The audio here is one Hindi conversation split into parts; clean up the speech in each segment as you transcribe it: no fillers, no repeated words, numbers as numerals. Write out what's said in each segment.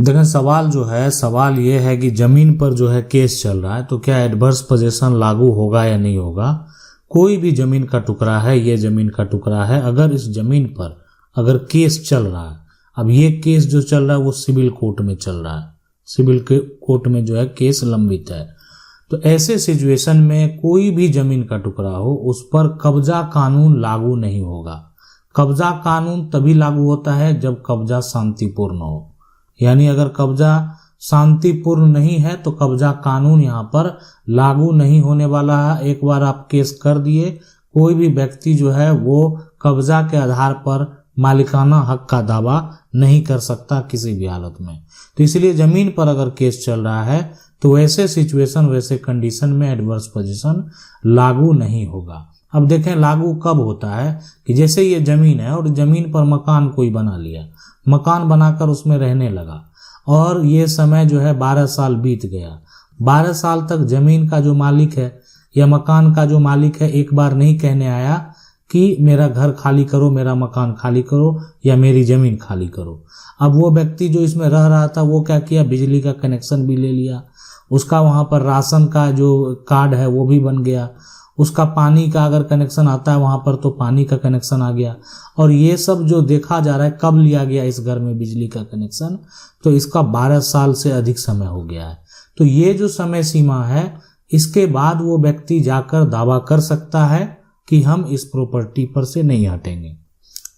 देखें सवाल ये है कि जमीन पर जो है केस चल रहा है, तो क्या एडवर्स पोजीशन लागू होगा या नहीं होगा। कोई भी जमीन का टुकड़ा है, ये जमीन का टुकड़ा है, अगर इस जमीन पर अगर केस चल रहा है, अब ये केस जो चल रहा है वो सिविल कोर्ट में चल रहा है, सिविल कोर्ट में जो है केस लंबित है, तो ऐसे सिचुएशन में कोई भी जमीन का टुकड़ा हो उस पर कब्जा कानून लागू नहीं होगा। कब्जा कानून तभी लागू होता है जब कब्जा शांतिपूर्ण हो, यानी अगर कब्जा शांतिपूर्ण नहीं है तो कब्जा कानून यहाँ पर लागू नहीं होने वाला है। एक बार आप केस कर दिए, कोई भी व्यक्ति जो है वो कब्जा के आधार पर मालिकाना हक का दावा नहीं कर सकता किसी भी हालत में। तो इसलिए जमीन पर अगर केस चल रहा है तो वैसे सिचुएशन, वैसे कंडीशन में एडवर्स पोजीशन लागू नहीं होगा। अब देखें लागू कब होता है कि जैसे ये जमीन है और जमीन पर मकान कोई बना लिया, मकान बनाकर उसमें रहने लगा और ये समय जो है 12 साल बीत गया। 12 साल तक जमीन का जो मालिक है या मकान का जो मालिक है एक बार नहीं कहने आया कि मेरा घर खाली करो, मेरा मकान खाली करो या मेरी जमीन खाली करो। अब वो व्यक्ति जो इसमें रह रहा था वो क्या किया, बिजली का कनेक्शन भी ले लिया, उसका वहाँ पर राशन का जो कार्ड है वो भी बन गया, उसका पानी का अगर कनेक्शन आता है वहाँ पर तो पानी का कनेक्शन आ गया। और ये सब जो देखा जा रहा है, कब लिया गया इस घर में बिजली का कनेक्शन, तो इसका 12 साल से अधिक समय हो गया है। तो ये जो समय सीमा है, इसके बाद वो व्यक्ति जाकर दावा कर सकता है कि हम इस प्रॉपर्टी पर से नहीं हटेंगे,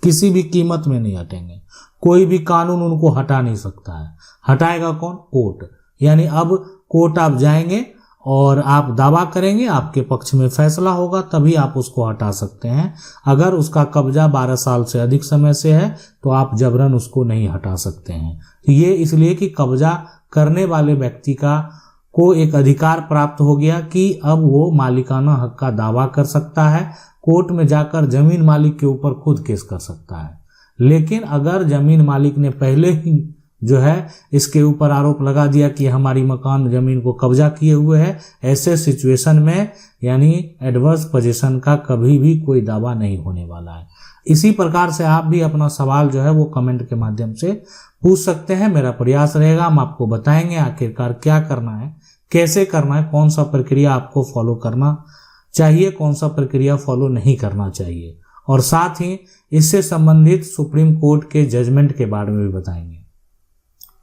किसी भी कीमत में नहीं हटेंगे। कोई भी कानून उनको हटा नहीं सकता है। हटाएगा कौन? कोर्ट। यानी अब कोर्ट आप जाएंगे और आप दावा करेंगे, आपके पक्ष में फैसला होगा, तभी आप उसको हटा सकते हैं। अगर उसका कब्जा 12 साल से अधिक समय से है तो आप जबरन उसको नहीं हटा सकते हैं। ये इसलिए कि कब्जा करने वाले व्यक्ति को एक अधिकार प्राप्त हो गया कि अब वो मालिकाना हक का दावा कर सकता है, कोर्ट में जाकर जमीन मालिक के ऊपर खुद केस कर सकता है। लेकिन अगर जमीन मालिक ने पहले ही जो है इसके ऊपर आरोप लगा दिया कि हमारी मकान जमीन को कब्जा किए हुए है, ऐसे सिचुएशन में यानी एडवर्स पोजीशन का कभी भी कोई दावा नहीं होने वाला है। इसी प्रकार से आप भी अपना सवाल जो है वो कमेंट के माध्यम से पूछ सकते हैं। मेरा प्रयास रहेगा, हम आपको बताएंगे आखिरकार क्या करना है, कैसे करना है, कौन सा प्रक्रिया आपको फॉलो करना चाहिए, कौन सा प्रक्रिया फॉलो नहीं करना चाहिए, और साथ ही इससे संबंधित सुप्रीम कोर्ट के जजमेंट के बारे में भी बताएंगे।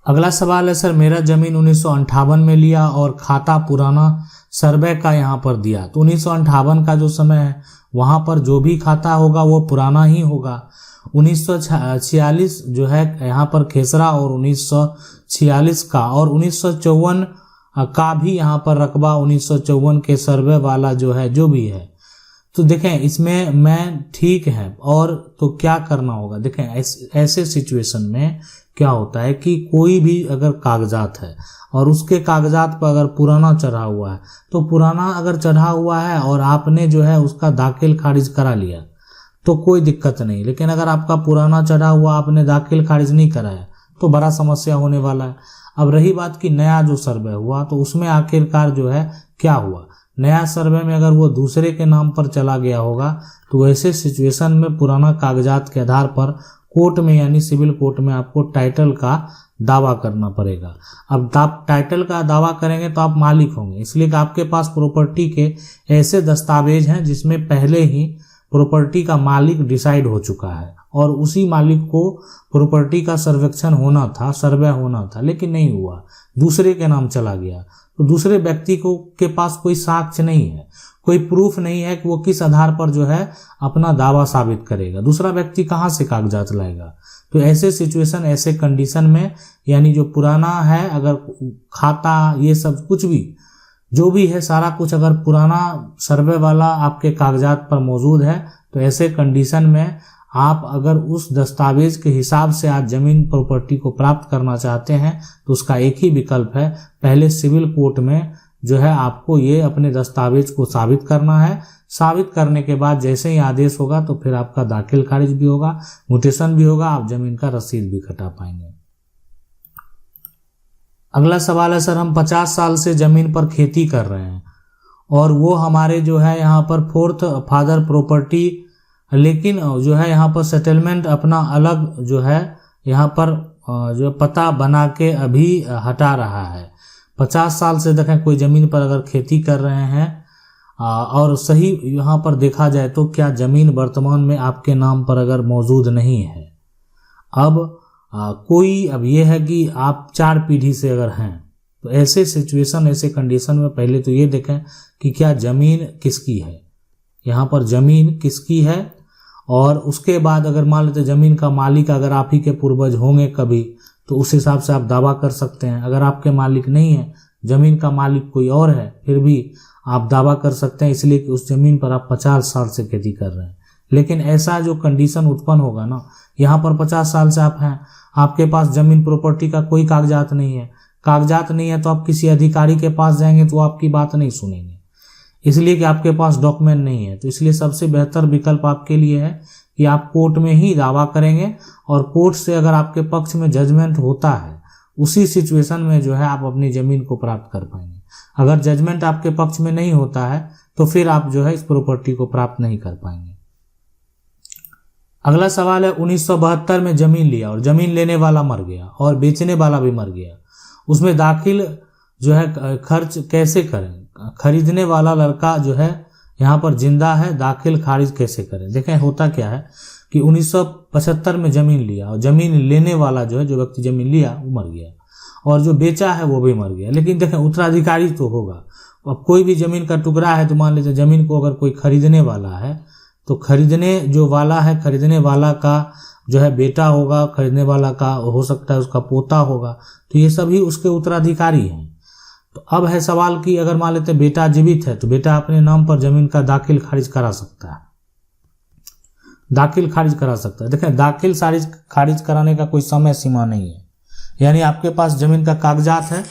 अगला सवाल है, सर मेरा जमीन 1958 में लिया और खाता पुराना सर्वे का यहाँ पर दिया, तो 1958 का जो समय है वहाँ पर जो भी खाता होगा वो पुराना ही होगा। 1946 जो है यहाँ पर खेसरा और 1946 का और 1954 का भी यहाँ पर रकबा 1954 के सर्वे वाला जो है जो भी है, तो देखें इसमें मैं ठीक है। और तो क्या करना होगा, देखें ऐसे सिचुएशन में क्या होता है कि कोई भी अगर कागजात है और उसके कागजात पर अगर पुराना चढ़ा हुआ है, तो पुराना अगर चढ़ा हुआ है और आपने जो है उसका दाखिल खारिज करा लिया तो कोई दिक्कत नहीं। लेकिन अगर आपका पुराना चढ़ा हुआ आपने दाखिल खारिज नहीं कराया तो बड़ा समस्या होने वाला है। अब रही बात कि नया जो सर्वे हुआ तो उसमें आखिरकार जो है क्या हुआ, नया सर्वे में अगर वो दूसरे के नाम पर चला गया होगा तो वैसे सिचुएशन में पुराना कागजात के आधार पर कोर्ट में यानी सिविल कोर्ट में आपको टाइटल का दावा करना पड़ेगा। अब आप टाइटल का दावा करेंगे तो आप मालिक होंगे, इसलिए कि आपके पास प्रॉपर्टी के ऐसे दस्तावेज हैं जिसमें पहले ही प्रॉपर्टी का मालिक डिसाइड हो चुका है और उसी मालिक को प्रॉपर्टी का सर्वेक्षण होना था, सर्वे होना था, लेकिन नहीं हुआ, दूसरे के नाम चला गया। तो दूसरे व्यक्ति को के पास कोई साक्ष्य नहीं है, कोई प्रूफ नहीं है कि वो किस आधार पर जो है अपना दावा साबित करेगा। दूसरा व्यक्ति कहाँ से कागजात लाएगा। तो ऐसे सिचुएशन, ऐसे कंडीशन में यानी जो पुराना है, अगर खाता ये सब कुछ भी जो भी है सारा कुछ अगर पुराना सर्वे वाला आपके कागजात पर मौजूद है, तो ऐसे कंडीशन में आप अगर उस दस्तावेज के हिसाब से आज जमीन प्रॉपर्टी को प्राप्त करना चाहते हैं तो उसका एक ही विकल्प है, पहले सिविल कोर्ट में जो है आपको ये अपने दस्तावेज को साबित करना है। साबित करने के बाद जैसे ही आदेश होगा तो फिर आपका दाखिल खारिज भी होगा, म्यूटेशन भी होगा, आप जमीन का रसीद भी कटा पाएंगे। अगला सवाल है, सर हम 50 साल से जमीन पर खेती कर रहे हैं और वो हमारे जो है यहाँ पर फोर्थ फादर प्रॉपर्टी, लेकिन जो है यहाँ पर सेटलमेंट अपना अलग जो है यहाँ पर जो पता बना के अभी हटा रहा है। 50 साल से देखें कोई ज़मीन पर अगर खेती कर रहे हैं और सही यहाँ पर देखा जाए तो क्या ज़मीन वर्तमान में आपके नाम पर अगर मौजूद नहीं है, अब कोई अब ये है कि आप 4 पीढ़ी से अगर हैं, तो ऐसे सिचुएशन, ऐसे कंडीशन में पहले तो ये देखें कि क्या ज़मीन किसकी है, यहाँ पर ज़मीन किसकी है। और उसके बाद अगर मान लेते ज़मीन का मालिक अगर आप ही के पूर्वज होंगे कभी, तो उस हिसाब से आप दावा कर सकते हैं। अगर आपके मालिक नहीं है, ज़मीन का मालिक कोई और है, फिर भी आप दावा कर सकते हैं, इसलिए कि उस ज़मीन पर आप 50 साल से खेती कर रहे हैं। लेकिन ऐसा जो कंडीशन उत्पन्न होगा ना, यहाँ पर 50 साल से आप हैं, आपके पास ज़मीन प्रॉपर्टी का कोई कागजात नहीं है, कागजात नहीं है तो आप किसी अधिकारी के पास जाएंगे तो आपकी बात नहीं सुनेंगे, इसलिए कि आपके पास डॉक्यूमेंट नहीं है। तो इसलिए सबसे बेहतर विकल्प आपके लिए है कि आप कोर्ट में ही दावा करेंगे, और कोर्ट से अगर आपके पक्ष में जजमेंट होता है, उसी सिचुएशन में जो है आप अपनी ज़मीन को प्राप्त कर पाएंगे। अगर जजमेंट आपके पक्ष में नहीं होता है तो फिर आप जो है इस प्रॉपर्टी को प्राप्त नहीं कर पाएंगे। अगला सवाल है 1972 में ज़मीन लिया और ज़मीन लेने वाला मर गया और बेचने वाला भी मर गया, उसमें दाखिल जो है खर्च कैसे करें? खरीदने वाला लड़का जो है यहाँ पर जिंदा है, दाखिल खारिज कैसे करें? देखें होता क्या है कि 1975 में ज़मीन लिया और ज़मीन लेने वाला जो है, जो व्यक्ति ज़मीन लिया वो मर गया और जो बेचा है वो भी मर गया। लेकिन देखें उत्तराधिकारी तो होगा। अब कोई भी ज़मीन का टुकड़ा है तो मान लीजिए ज़मीन को अगर कोई खरीदने वाला है, तो खरीदने जो वाला है, खरीदने वाला का जो है बेटा होगा, खरीदने वाला का हो सकता है उसका पोता होगा, तो ये सभी उसके उत्तराधिकारी हैं। तो अब है सवाल कि अगर मान लेते बेटा जीवित है तो बेटा अपने नाम पर ज़मीन का दाखिल खारिज करा सकता है, दाखिल खारिज करा सकता है। देखें दाखिल खारिज कराने का कोई समय सीमा नहीं है, यानी आपके पास ज़मीन का कागजात है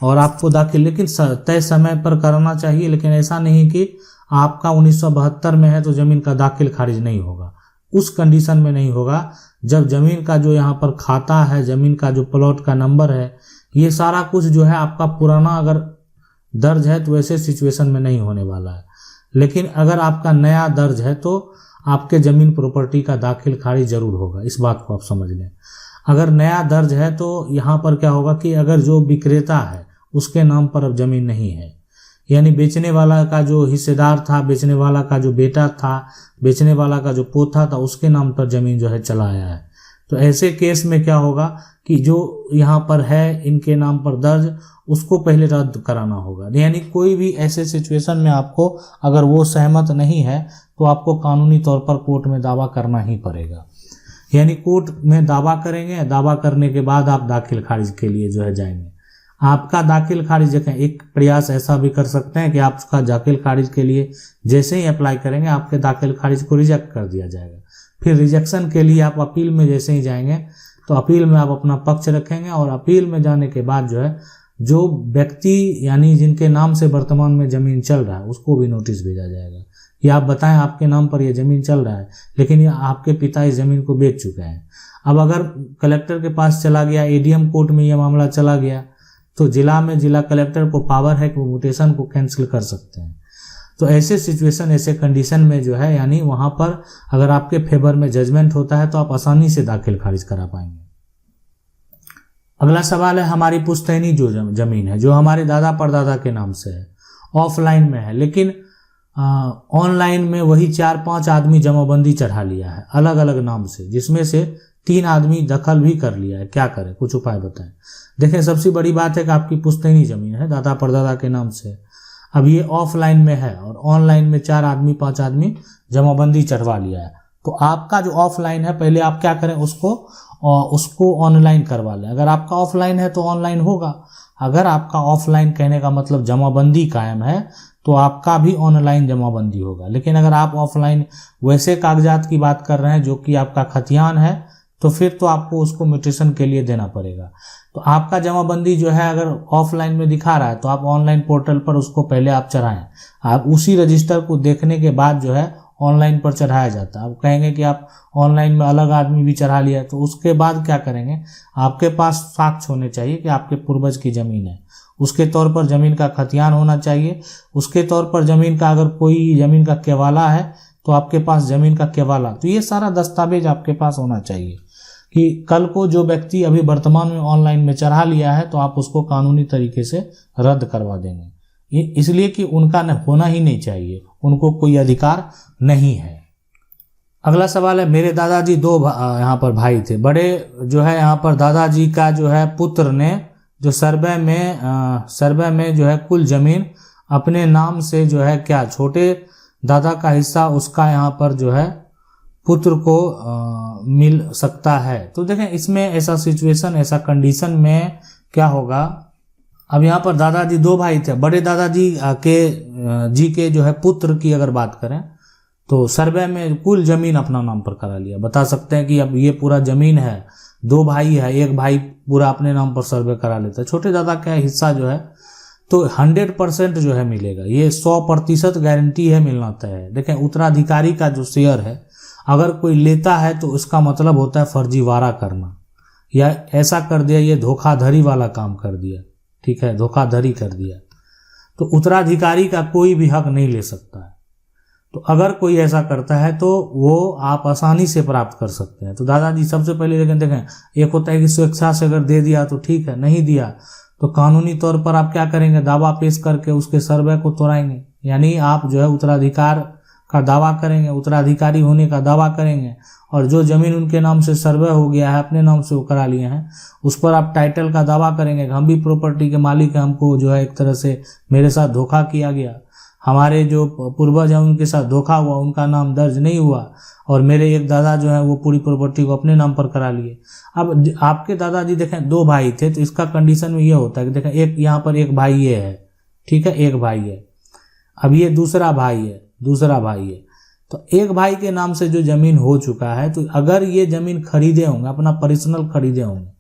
और आपको दाखिल, लेकिन तय समय पर कराना चाहिए। लेकिन ऐसा नहीं कि आपका 1972 में है तो ज़मीन का दाखिल खारिज नहीं होगा, उस कंडीशन में नहीं होगा जब ज़मीन का जो यहाँ पर खाता है, ज़मीन का जो प्लॉट का नंबर है, ये सारा कुछ जो है आपका पुराना अगर दर्ज है तो ऐसे सिचुएशन में नहीं होने वाला है। लेकिन अगर आपका नया दर्ज है तो आपके ज़मीन प्रॉपर्टी का दाखिल खारिज जरूर होगा, इस बात को आप समझ लें। अगर नया दर्ज है तो यहाँ पर क्या होगा कि अगर जो विक्रेता है उसके नाम पर अब ज़मीन नहीं है, यानी बेचने वाला का जो हिस्सेदार था, बेचने वाला का जो बेटा था, बेचने वाला का जो पोता था, उसके नाम पर ज़मीन जो है चला आया है, तो ऐसे केस में क्या होगा कि जो यहाँ पर है इनके नाम पर दर्ज, उसको पहले रद्द कराना होगा। यानी कोई भी ऐसे सिचुएशन में आपको अगर वो सहमत नहीं है तो आपको कानूनी तौर पर कोर्ट में दावा करना ही पड़ेगा। यानी कोर्ट में दावा करेंगे, दावा करने के बाद आप दाखिल खारिज के लिए जो है जाएंगे। आपका दाखिल खारिज देखें, एक प्रयास ऐसा भी कर सकते हैं कि आप उसका दाखिल खारिज के लिए जैसे ही अप्लाई करेंगे आपके दाखिल खारिज को रिजेक्ट कर दिया जाएगा। फिर रिजेक्शन के लिए आप अपील में जैसे ही जाएंगे तो अपील में आप अपना पक्ष रखेंगे, और अपील में जाने के बाद जो है जो व्यक्ति यानी जिनके नाम से वर्तमान में ज़मीन चल रहा है उसको भी नोटिस भेजा जाएगा कि आप बताएं आपके नाम पर ये ज़मीन चल रहा है, लेकिन ये आपके पिता इस ज़मीन को बेच चुके हैं। अब अगर कलेक्टर के पास चला गया, एडीएम कोर्ट में यह मामला चला गया, तो जिला में जिला कलेक्टर को पावर है कि वो म्यूटेशन को कैंसिल कर सकते हैं। तो ऐसे सिचुएशन, ऐसे कंडीशन में जो है यानी वहाँ पर अगर आपके फेवर में जजमेंट होता है तो आप आसानी से दाखिल खारिज करा पाएंगे। अगला सवाल है हमारी पुश्तैनी जो ज़मीन है, जो हमारे दादा परदादा के नाम से है, ऑफलाइन में है, लेकिन ऑनलाइन में वही 4-5 आदमी जमाबंदी चढ़ा लिया है अलग अलग नाम से, जिसमें से 3 आदमी दखल भी कर लिया है, क्या करें? कुछ उपाय बताएं। देखें सबसे बड़ी बात है कि आपकी पुश्तैनी ज़मीन है, दादा परदादा के नाम से। अब ये ऑफलाइन में है और ऑनलाइन में 4 आदमी 5 आदमी जमाबंदी चढ़वा लिया है, तो आपका जो ऑफलाइन है पहले आप क्या करें, उसको ऑनलाइन करवा लें। अगर आपका ऑफलाइन है तो ऑनलाइन होगा, अगर आपका ऑफलाइन कहने का मतलब जमाबंदी कायम है तो आपका भी ऑनलाइन जमाबंदी होगा। लेकिन अगर आप ऑफलाइन वैसे कागजात की बात कर रहे हैं जो कि आपका खतियान है, तो फिर तो आपको उसको म्यूटेशन के लिए देना पड़ेगा। तो आपका जमाबंदी जो है अगर ऑफलाइन में दिखा रहा है तो आप ऑनलाइन पोर्टल पर उसको पहले आप चढ़ाएं। आप उसी रजिस्टर को देखने के बाद जो है ऑनलाइन पर चढ़ाया जाता है। आप कहेंगे कि आप ऑनलाइन में अलग आदमी भी चढ़ा लिया, तो उसके बाद क्या करेंगे, आपके पास साक्ष्य होने चाहिए कि आपके पूर्वज की ज़मीन है, उसके तौर पर ज़मीन का खतियान होना चाहिए, उसके तौर पर ज़मीन का अगर कोई ज़मीन का केवाला है तो आपके पास ज़मीन का केवाला, तो ये सारा दस्तावेज आपके पास होना चाहिए। कि कल को जो व्यक्ति अभी वर्तमान में ऑनलाइन में चढ़ा लिया है तो आप उसको कानूनी तरीके से रद्द करवा देंगे, इसलिए कि उनका होना ही नहीं चाहिए, उनको कोई अधिकार नहीं है। अगला सवाल है, मेरे दादाजी दो यहाँ पर भाई थे, बड़े जो है यहाँ पर दादाजी का जो है पुत्र ने जो सर्वे में जो है कुल जमीन अपने नाम से जो है क्या छोटे दादा का हिस्सा उसका यहाँ पर जो है पुत्र को मिल सकता है। तो देखें इसमें ऐसा सिचुएशन, ऐसा कंडीशन में क्या होगा। अब यहाँ पर दादाजी दो भाई थे, बड़े दादाजी के जो है पुत्र की अगर बात करें तो सर्वे में कुल जमीन अपना नाम पर करा लिया। बता सकते हैं कि अब ये पूरा जमीन है, दो भाई है, एक भाई पूरा अपने नाम पर सर्वे करा लेता है, छोटे दादा का हिस्सा जो है तो 100% जो है मिलेगा, ये 100% गारंटी है, मिलना तय है। देखें उत्तराधिकारी का जो शेयर है अगर कोई लेता है तो उसका मतलब होता है फर्जीवाड़ा करना, या ऐसा कर दिया, ये धोखाधड़ी वाला काम कर दिया, ठीक है, धोखाधड़ी कर दिया, तो उत्तराधिकारी का कोई भी हक नहीं ले सकता है। तो अगर कोई ऐसा करता है तो वो आप आसानी से प्राप्त कर सकते हैं। तो दादाजी सबसे पहले लेकिन देखें, एक होता है कि स्वेच्छा से अगर दे दिया तो ठीक है, नहीं दिया तो कानूनी तौर पर आप क्या करेंगे, दावा पेश करके उसके सर्वे को तोड़ाएंगे, यानी आप जो है उत्तराधिकार का दावा करेंगे, उत्तराधिकारी होने का दावा करेंगे, और जो जमीन उनके नाम से सर्वे हो गया है, अपने नाम से वो करा लिए हैं, उस पर आप टाइटल का दावा करेंगे, हम भी प्रॉपर्टी के मालिक हैं, हमको जो है एक तरह से मेरे साथ धोखा किया गया, हमारे जो पूर्वज हैं उनके साथ धोखा हुआ, उनका नाम दर्ज नहीं हुआ, और मेरे एक दादा जो है वो पूरी प्रॉपर्टी को अपने नाम पर करा लिए। अब आपके दादाजी देखें दो भाई थे, तो इसका कंडीशन में ये होता है कि देखें एक यहाँ पर एक भाई ये है, ठीक है, एक भाई है, अब ये दूसरा भाई है, तो एक भाई के नाम से जो जमीन हो चुका है, तो अगर ये जमीन खरीदे होंगे, अपना पर्सनल खरीदे होंगे,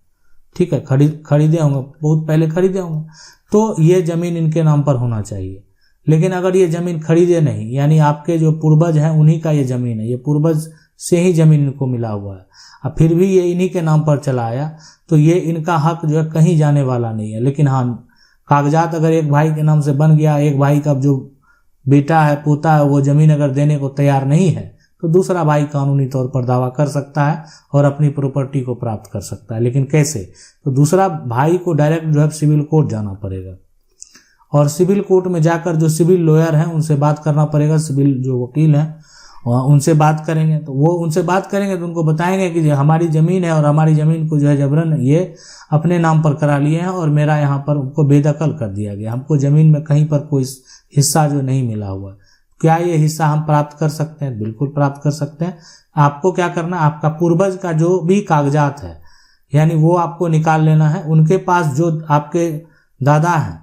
ठीक है, खरीदे होंगे, बहुत पहले खरीदे होंगे, तो ये जमीन इनके नाम पर होना चाहिए। लेकिन अगर ये जमीन खरीदे नहीं, यानी आपके जो पूर्वज हैं उन्हीं का ये जमीन है, ये पूर्वज से ही जमीन इनको मिला हुआ है, अब फिर भी ये इन्हीं के नाम पर चला आया, तो ये इनका हक जो है कहीं जाने वाला नहीं है। लेकिन हाँ, कागजात अगर एक भाई के नाम से बन गया, एक भाई का जो बेटा है, पोता है, वो जमीन अगर देने को तैयार नहीं है, तो दूसरा भाई कानूनी तौर पर दावा कर सकता है और अपनी प्रॉपर्टी को प्राप्त कर सकता है। लेकिन कैसे, तो दूसरा भाई को डायरेक्ट जो है सिविल कोर्ट जाना पड़ेगा, और सिविल कोर्ट में जाकर जो सिविल लॉयर हैं उनसे बात करना पड़ेगा, सिविल जो वकील हैं उनसे बात करेंगे, तो वो उनसे बात करेंगे तो उनको बताएंगे कि हमारी ज़मीन है और हमारी ज़मीन को जो है जबरन ये अपने नाम पर करा लिए हैं और मेरा यहाँ पर उनको बेदखल कर दिया गया, हमको ज़मीन में कहीं पर कोई हिस्सा जो नहीं मिला हुआ, क्या ये हिस्सा हम प्राप्त कर सकते हैं? बिल्कुल प्राप्त कर सकते हैं। आपको क्या करना है, आपका पूर्वज का जो भी कागजात है यानी वो आपको निकाल लेना है, उनके पास जो आपके दादा हैं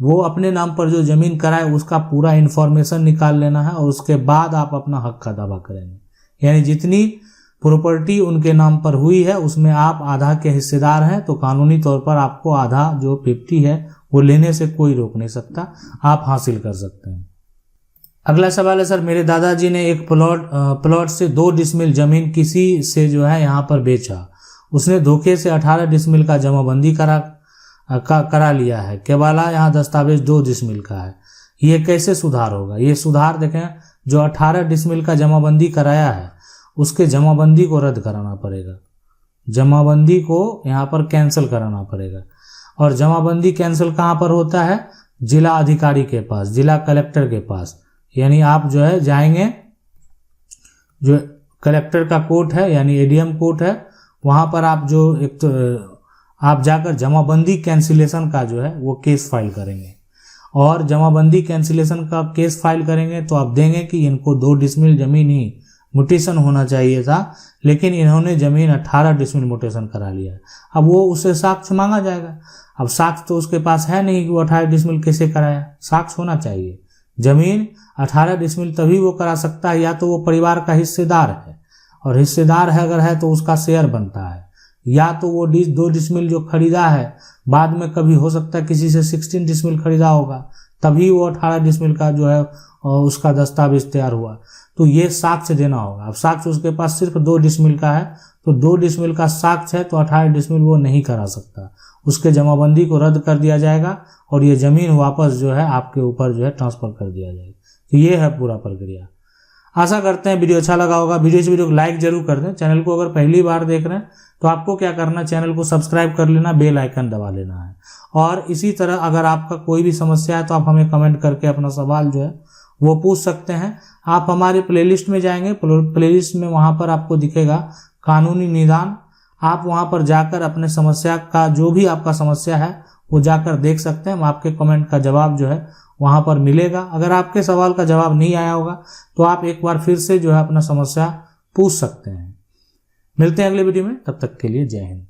वो अपने नाम पर जो जमीन कराए उसका पूरा इन्फॉर्मेशन निकाल लेना है, और उसके बाद आप अपना हक का दावा करेंगे। यानी जितनी प्रॉपर्टी उनके नाम पर हुई है उसमें आप आधा के हिस्सेदार हैं, तो कानूनी तौर पर आपको आधा जो 50 है वो लेने से कोई रोक नहीं सकता, आप हासिल कर सकते हैं। अगला सवाल है, सर मेरे दादाजी ने एक प्लॉट से 2 डिसमिल जमीन किसी से जो है यहाँ पर बेचा, उसने धोखे से 18 डिसमिल का जमाबंदी करा लिया है, केवल यहाँ दस्तावेज 2 डिसमिल का है, ये कैसे सुधार होगा? ये सुधार देखें, जो 18 डिसमिल का जमाबंदी कराया है उसके जमाबंदी को रद्द कराना पड़ेगा, जमाबंदी को यहाँ पर कैंसिल कराना पड़ेगा। और जमाबंदी कैंसिल कहाँ पर होता है? जिला अधिकारी के पास, जिला कलेक्टर के पास, यानी आप जो है जाएंगे, जो कलेक्टर का कोर्ट है यानी एडीएम कोर्ट है, वहाँ पर आप जो एक तो आप जाकर जमाबंदी कैंसिलेशन का जो है वो केस फाइल करेंगे, और जमाबंदी कैंसिलेशन का केस फाइल करेंगे तो आप देंगे कि इनको 2 डिसमिल जमीन ही म्यूटेशन होना चाहिए था, लेकिन इन्होंने जमीन 18 डिसमिल म्यूटेशन करा लिया है। अब वो उससे साक्ष्य मांगा जाएगा, अब साक्ष्य तो उसके पास है नहीं कि वो 18 डिसमिल कैसे कराया, साक्ष्य होना चाहिए। जमीन 18 डिसमिल तभी वो करा सकता है या तो वो परिवार का हिस्सेदार है, और हिस्सेदार है अगर है तो उसका शेयर बनता है, या तो वो 2 डिसमिल जो खरीदा है बाद में कभी हो सकता है किसी से 16 डिसमिल खरीदा होगा, तभी वो 18 डिसमिल का जो है उसका दस्तावेज तैयार हुआ, तो ये साक्ष्य देना होगा। अब साक्ष्य उसके पास सिर्फ 2 डिसमिल का है, तो 2 डिसमिल का साक्ष्य है तो 18 डिसमिल वो नहीं करा सकता, उसके जमाबंदी को रद्द कर दिया जाएगा और ये जमीन वापस जो है आपके ऊपर जो है ट्रांसफर कर दिया जाएगा। तो ये है पूरा प्रक्रिया। आशा करते हैं वीडियो अच्छा लगा होगा। वीडियो को लाइक जरूर कर दें। चैनल को अगर पहली बार देख रहे हैं तो आपको क्या करना, चैनल को सब्सक्राइब कर लेना, बेल आइकन दबा लेना है। और इसी तरह अगर आपका कोई भी समस्या है तो आप हमें कमेंट करके अपना सवाल जो है वो पूछ सकते हैं। आप हमारे प्लेलिस्ट में जाएंगे, प्लेलिस्ट में वहां पर आपको दिखेगा कानूनी निदान, आप वहां पर जाकर अपने समस्या का, जो भी आपका समस्या है वो जाकर देख सकते हैं। आपके कमेंट का जवाब जो है वहां पर मिलेगा। अगर आपके सवाल का जवाब नहीं आया होगा तो आप एक बार फिर से जो है अपना समस्या पूछ सकते हैं। मिलते हैं अगले वीडियो में, तब तक के लिए जय हिंद।